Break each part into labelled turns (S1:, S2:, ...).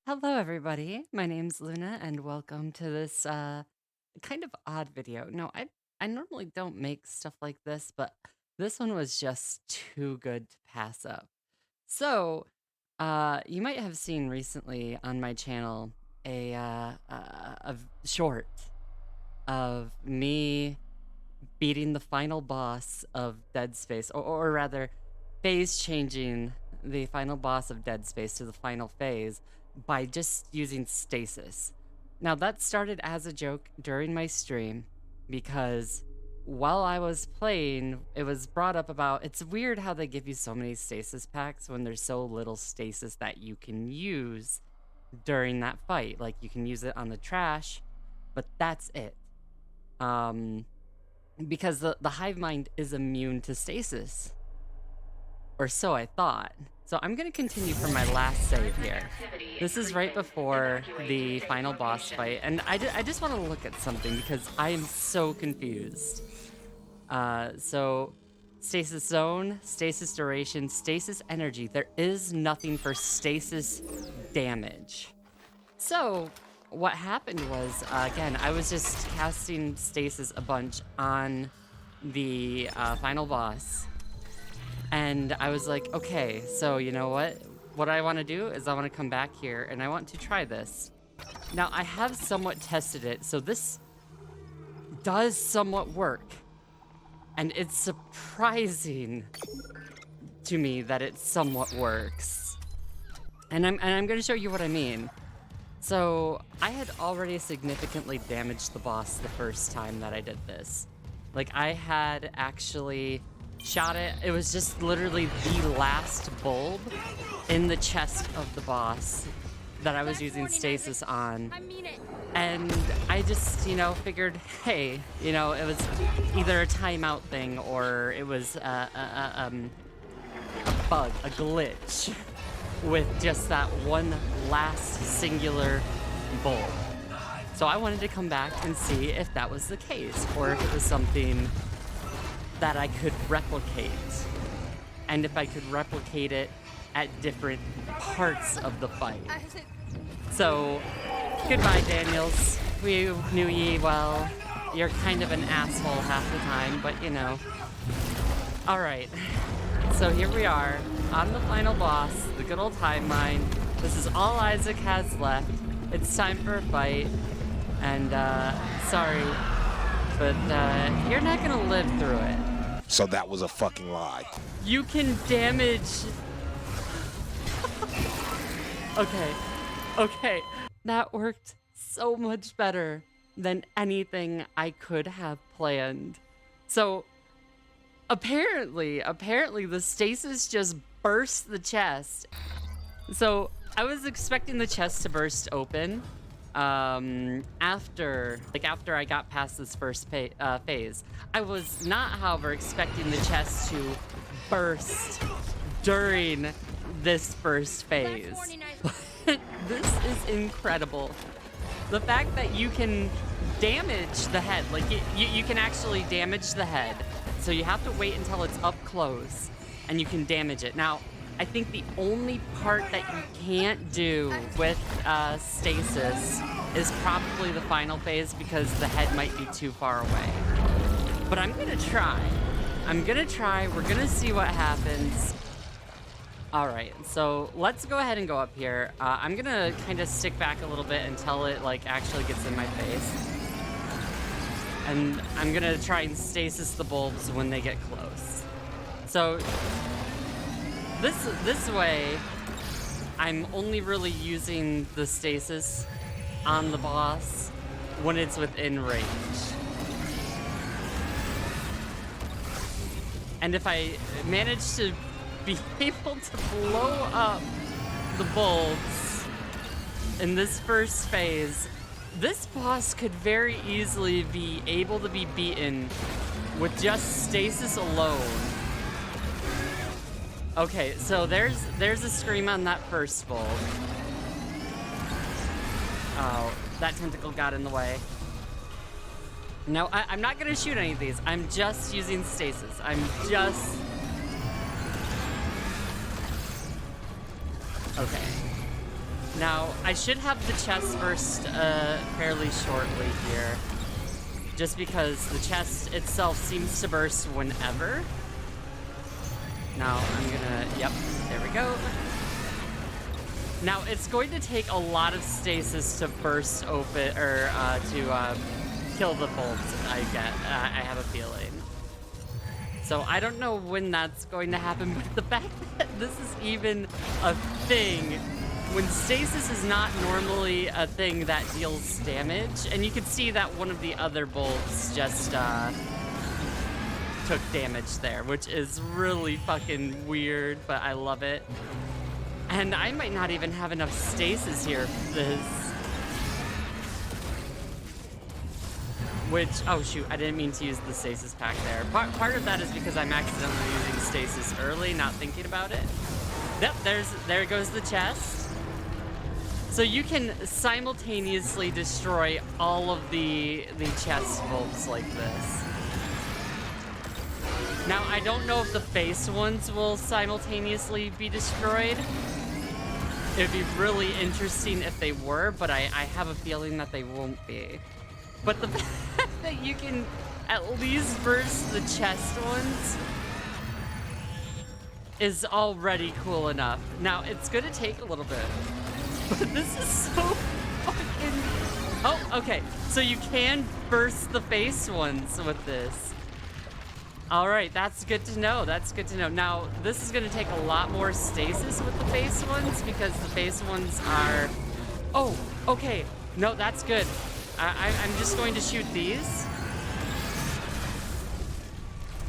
S1: Hello, everybody. My name's Luna, and welcome to this kind of odd video. No, I normally don't make stuff like this, but this one was just too good to pass up. So, you might have seen recently on my channel a short of me beating the final boss of Dead Space, or rather, phase changing the final boss of Dead Space to the final phase by just using stasis. Now, that started as a joke during my stream because while I was playing, it was brought up about it's weird how they give you so many stasis packs when there's so little stasis that you can use during that fight. Like, you can use it on the trash, but that's it. Because the hive mind is immune to stasis. Or so I thought. So I'm going to continue from my last save here. This is right before the final boss fight, and I just want to look at something because I am so confused. So stasis zone, stasis duration, stasis energy. There is nothing for stasis damage. So what happened was, again, I was just casting stasis a bunch on the final boss. And I was like, okay, so you know what? What I want to do is I want to come back here and I want to try this. Now, I have somewhat tested it, so this does somewhat work. And it's surprising to me that it somewhat works. And I'm going to show you what I mean. So, I had already significantly damaged the boss the first time that I did this. Like, I had actually shot it. It was just literally the last bulb in the chest of the boss that I was using stasis on. And I just, figured, hey, it was either a timeout thing or it was a bug, a glitch with just that one last singular bulb. So I wanted to come back and see if that was the case or if it was something that I could replicate, and if I could replicate it at different parts of the fight. So, goodbye, Daniels. We knew ye well. You're kind of an asshole half the time, but Alright, so here we are, on the final boss, the good old hive mind. This is all Isaac has left. It's time for a fight, and sorry, but you're not gonna live through it.
S2: So that was a fucking lie.
S1: You can damage... Okay. That worked so much better than anything I could have planned. So, apparently the stasis just burst the chest. So, I was expecting the chest to burst open after I got past this first phase. I was not, however, expecting the chest to burst during this first phase. This is incredible. The fact that you can damage the head, like you can actually damage the head. So you have to wait until it's up close and you can damage it. Now, I think the only part that you can't do with stasis is probably the final phase because the head might be too far away. But I'm gonna try. We're gonna see what happens. All right, so let's go ahead and go up here. I'm gonna kind of stick back a little bit until it actually gets in my face. And I'm gonna try and stasis the bulbs when they get close. So this way, I'm only really using the stasis on the boss when it's within range. And if I manage to be able to blow up the bulbs in this first phase, this boss could very easily be able to be beaten with just stasis alone. Okay, so there's a scream on that first bulb. Oh, that tentacle got in the way. No, I'm not gonna shoot any of these. I'm just using stasis. Okay. Now, I should have the chest burst fairly shortly here. Just because the chest itself seems to burst whenever. Now, I'm gonna... Yep, there we go. Now, it's going to take a lot of stasis to burst open, or to kill the bulbs, I have a feeling. So I don't know when that's going to happen, but the fact that this is even a thing, when stasis is not normally a thing that deals damage, and you can see that one of the other bulbs just took damage there, which is really fucking weird, but I love it. And I might not even have enough stasis here for this. Which, oh shoot, I didn't mean to use the stasis pack there. Part of that is because I'm accidentally using stasis early, not thinking about it. Yep, there goes the chest. So you can simultaneously destroy all of the chest bulbs like this. Now, I don't know if the face ones will simultaneously be destroyed. It would be really interesting if they were, but I have a feeling that they won't be. But the fact that you can at least burst the chest ones is already cool enough. Now, it's gonna take a little bit, but this is so fucking... Oh, okay. So you can burst the face ones with this. All right, that's good to know. That's good to know. Now, this is gonna take a lot more stasis with the face ones because the face ones are... Oh, okay. No, that's good. I'm just going to shoot these.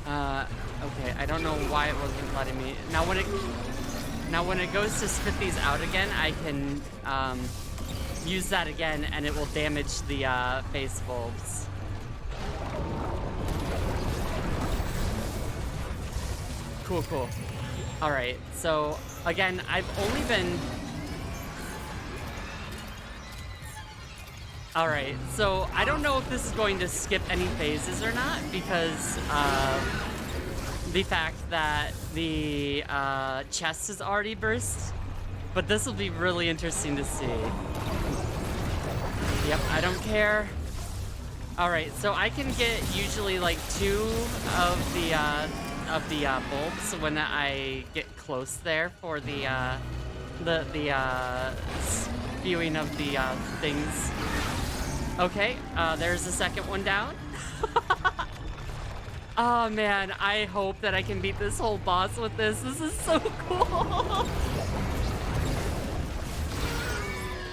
S1: Okay, I don't know why it wasn't letting me... Now when it goes to spit these out again, I can use that again and it will damage the face bulbs. Cool, cool. All right, so again, I've only been... All right, so I don't know if this is going to skip any phases or not because the fact that the chest is already burst, but this will be really interesting to see. Yep, I don't care. All right, so I can get usually like 2 of the bulbs when I get close there for the spewing of the things. Okay, there's the second one down. Oh man, I hope that I can beat this whole boss with this. This is so cool.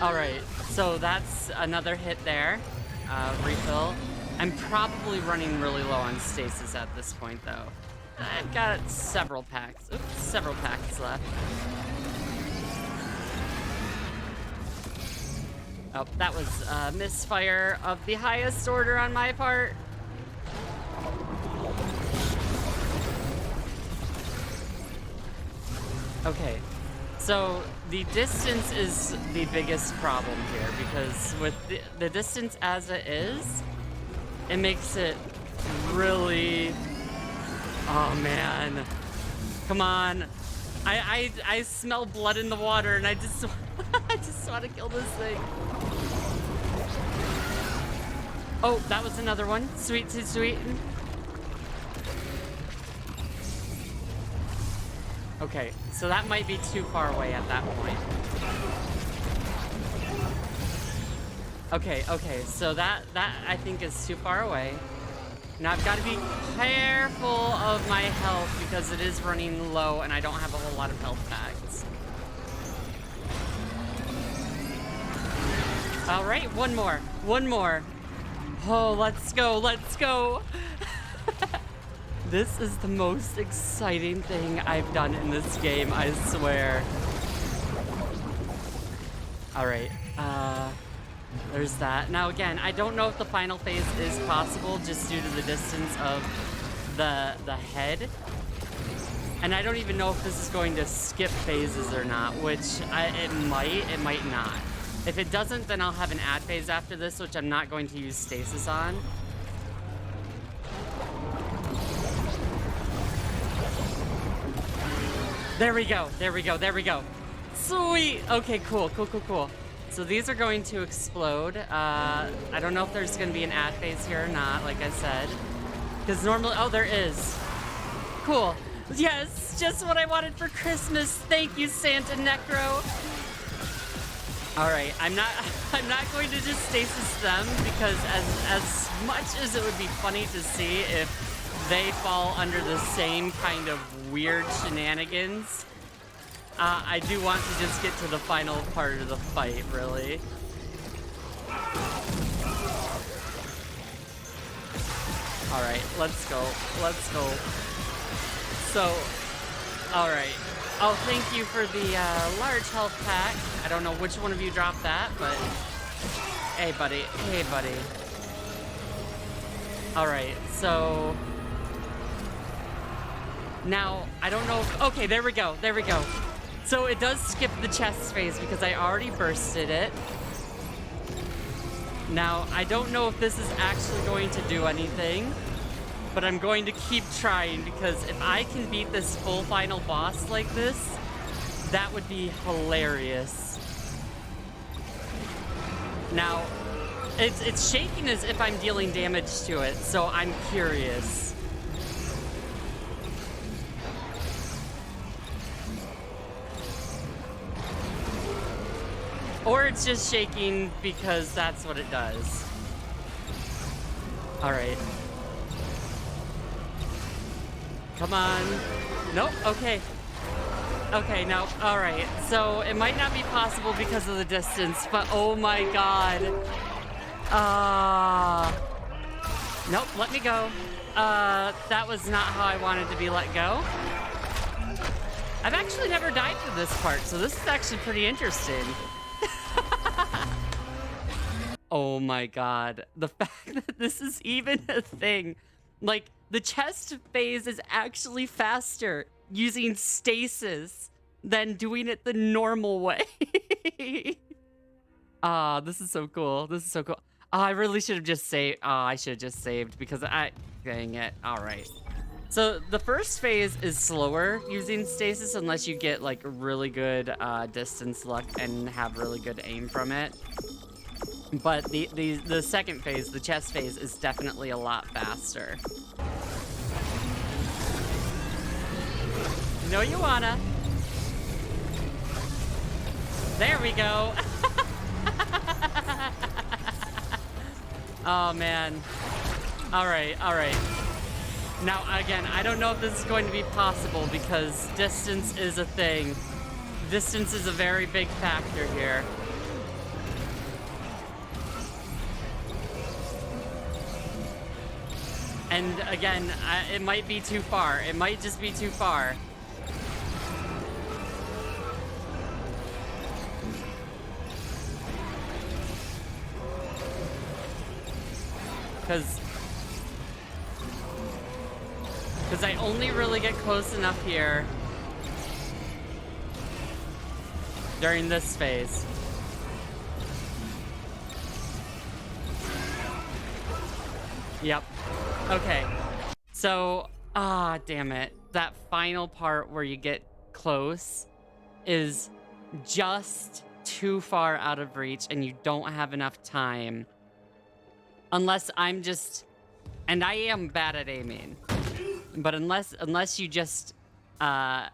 S1: All right, so that's another hit there. Refill. I'm probably running really low on stasis at this point though. I've got several packs. Oops, several packs left. Oh, that was a misfire of the highest order on my part. Okay, so the distance is the biggest problem here because with the distance as it is, it makes it really... Oh man, come on. I smell blood in the water and I just want to kill this thing. Oh, that was another one. Sweet, sweet, sweet. Okay, so that might be too far away at that point. Okay, so that I think is too far away. Now I've got to be careful of my health because it is running low and I don't have a whole lot of health packs. All right, one more. Oh, let's go. This is the most exciting thing I've done in this game, I swear. All right, there's that. Now again, I don't know if the final phase is possible just due to the distance of the head. And I don't even know if this is going to skip phases or not, which it might not. If it doesn't, then I'll have an ad phase after this, which I'm not going to use stasis on. There we go. Sweet. Okay, cool. So these are going to explode. I don't know if there's going to be an ad phase here or not, like I said. Because normally, oh, there is. Cool. Yes, just what I wanted for Christmas. Thank you, Santa Necro. All right, I'm not going to just stasis them because as much as it would be funny to see if they fall under the same kind of weird shenanigans, I do want to just get to the final part of the fight, really. All right, let's go. So, all right. Oh, thank you for the large health pack. I don't know which one of you dropped that, but hey, buddy. All right, so now I don't know if, okay, there we go. So it does skip the chest phase because I already bursted it. Now, I don't know if this is actually going to do anything, but I'm going to keep trying because if I can beat this full final boss like this, that would be hilarious. Now, it's shaking as if I'm dealing damage to it, so I'm curious. Or it's just shaking because that's what it does. All right. Come on. Nope, okay. Okay, no, all right. So it might not be possible because of the distance, but oh my God. Nope, let me go. That was not how I wanted to be let go. I've actually never died to this part, so this is actually pretty interesting. Oh my God. The fact that this is even a thing. Like, the chest phase is actually faster using stasis than doing it the normal way. This is so cool. I really should have just saved. I should have just saved because dang it. All right. So the first phase is slower using stasis unless you get like really good distance luck and have really good aim from it. But the second phase, the chest phase, is definitely a lot faster. No, you wanna. There we go. Oh man. All right. Now, again, I don't know if this is going to be possible because distance is a thing. Distance is a very big factor here. And again, it might be too far. It might just be too far. Because I only really get close enough here during this phase. Yep. Okay. So, damn it. That final part where you get close is just too far out of reach and you don't have enough time. Unless I'm just, and I am bad at aiming, but unless you just can't,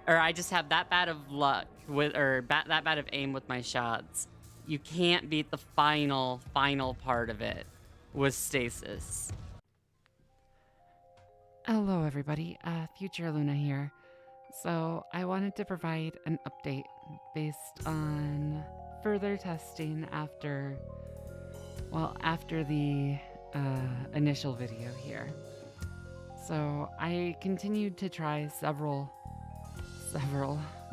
S1: or I just have that bad of luck with, or that bad of aim with my shots, you can't beat the final part of it with stasis. Hello everybody, Future Luna here. So I wanted to provide an update based on further testing after the initial video here. So I continued to try several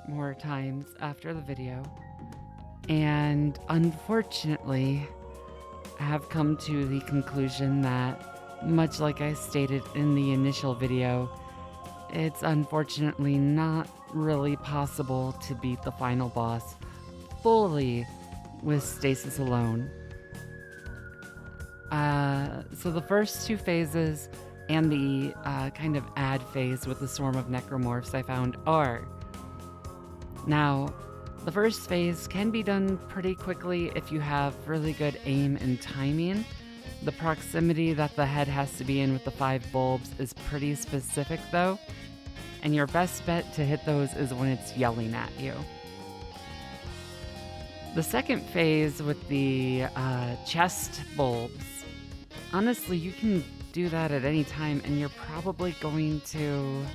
S1: more times after the video, and unfortunately I have come to the conclusion that, much like I stated in the initial video, it's unfortunately not really possible to beat the final boss fully with stasis alone. So the first two phases and the kind of ad phase with the swarm of necromorphs I found are. Now, the first phase can be done pretty quickly if you have really good aim and timing. The proximity that the head has to be in with the 5 bulbs is pretty specific though, and your best bet to hit those is when it's yelling at you. The second phase with the chest bulbs, honestly, you can do that at any time, and you're probably going to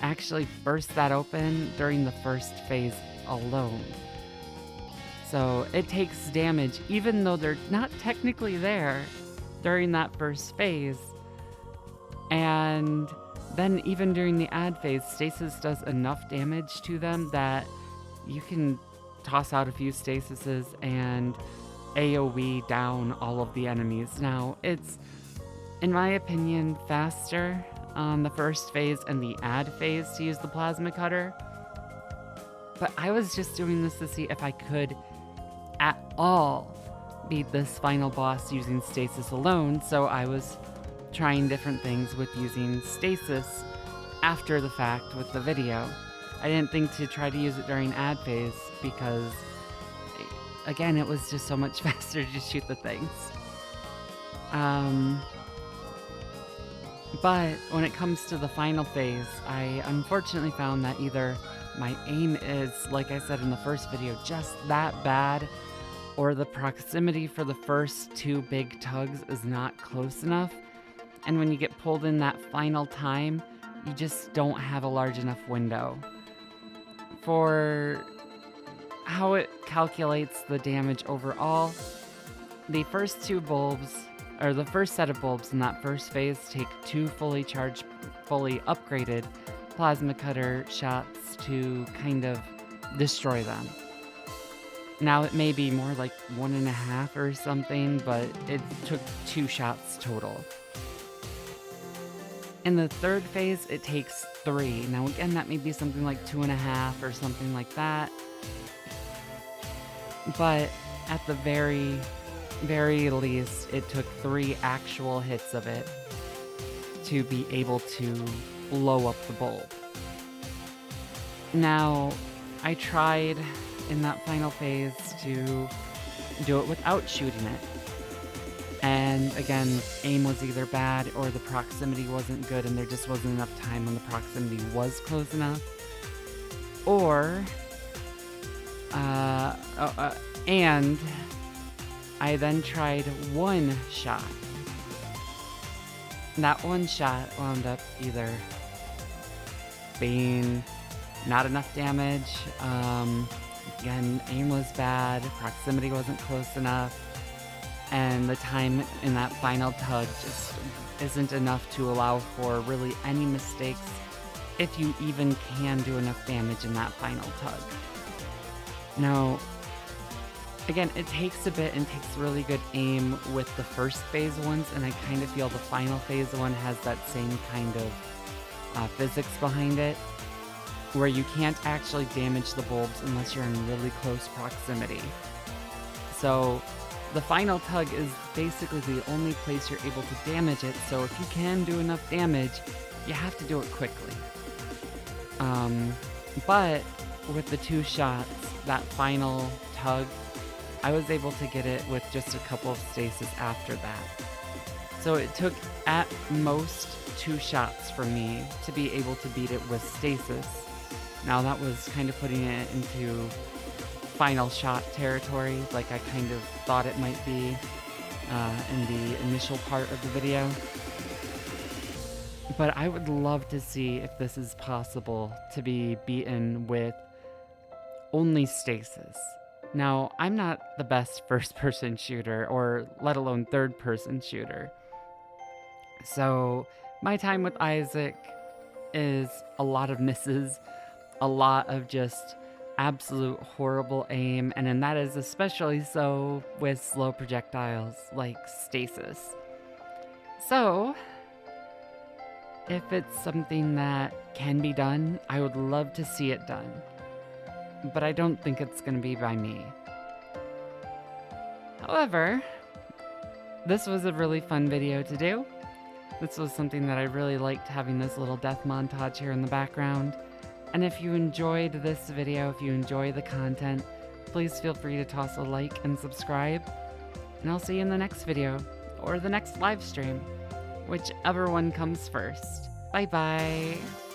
S1: actually burst that open during the first phase alone. So it takes damage, even though they're not technically there during that first phase. And then even during the ad phase, stasis does enough damage to them that you can toss out a few stasises and AoE down all of the enemies. Now, it's, in my opinion, faster on the first phase and the ad phase to use the plasma cutter. But I was just doing this to see if I could at all beat this final boss using stasis alone, so I was trying different things with using stasis after the fact with the video. I didn't think to try to use it during ad phase because, again, it was just so much faster to just shoot the things. But when it comes to the final phase, I unfortunately found that either my aim is, like I said in the first video, just that bad, or the proximity for the first 2 big tugs is not close enough. And when you get pulled in that final time, you just don't have a large enough window. For how it calculates the damage overall, the first 2 bulbs, or the first set of bulbs in that first phase, take 2 fully charged, fully upgraded plasma cutter shots to kind of destroy them. Now it may be more like 1.5 or something, but it took 2 shots total. In the third phase, it takes 3. Now again, that may be something like 2.5 or something like that. But at the very, very least, it took 3 actual hits of it to be able to blow up the bulb. Now, I tried in that final phase to do it without shooting it. And again, aim was either bad or the proximity wasn't good and there just wasn't enough time when the proximity was close enough. Or, and I then tried 1 shot. That 1 shot wound up either being not enough damage, again, aim was bad, proximity wasn't close enough, and the time in that final tug just isn't enough to allow for really any mistakes if you even can do enough damage in that final tug. Now, again, it takes a bit and takes really good aim with the first phase ones, and I kind of feel the final phase one has that same kind of physics behind it, where you can't actually damage the bulbs unless you're in really close proximity. So the final tug is basically the only place you're able to damage it, so if you can do enough damage, you have to do it quickly. But with the 2 shots, that final tug, I was able to get it with just a couple of stasis after that. So it took at most 2 shots for me to be able to beat it with stasis. Now that was kind of putting it into final shot territory, like I kind of thought it might be in the initial part of the video. But I would love to see if this is possible to be beaten with only stasis. Now, I'm not the best first-person shooter, or let alone third-person shooter. So my time with Isaac is a lot of misses, a lot of just absolute horrible aim, and then that is especially so with slow projectiles like stasis. So, if it's something that can be done, I would love to see it done. But I don't think it's going to be by me. However, this was a really fun video to do. This was something that I really liked, having this little death montage here in the background. And if you enjoyed this video, if you enjoy the content, please feel free to toss a like and subscribe. And I'll see you in the next video, or the next live stream, whichever one comes first. Bye bye.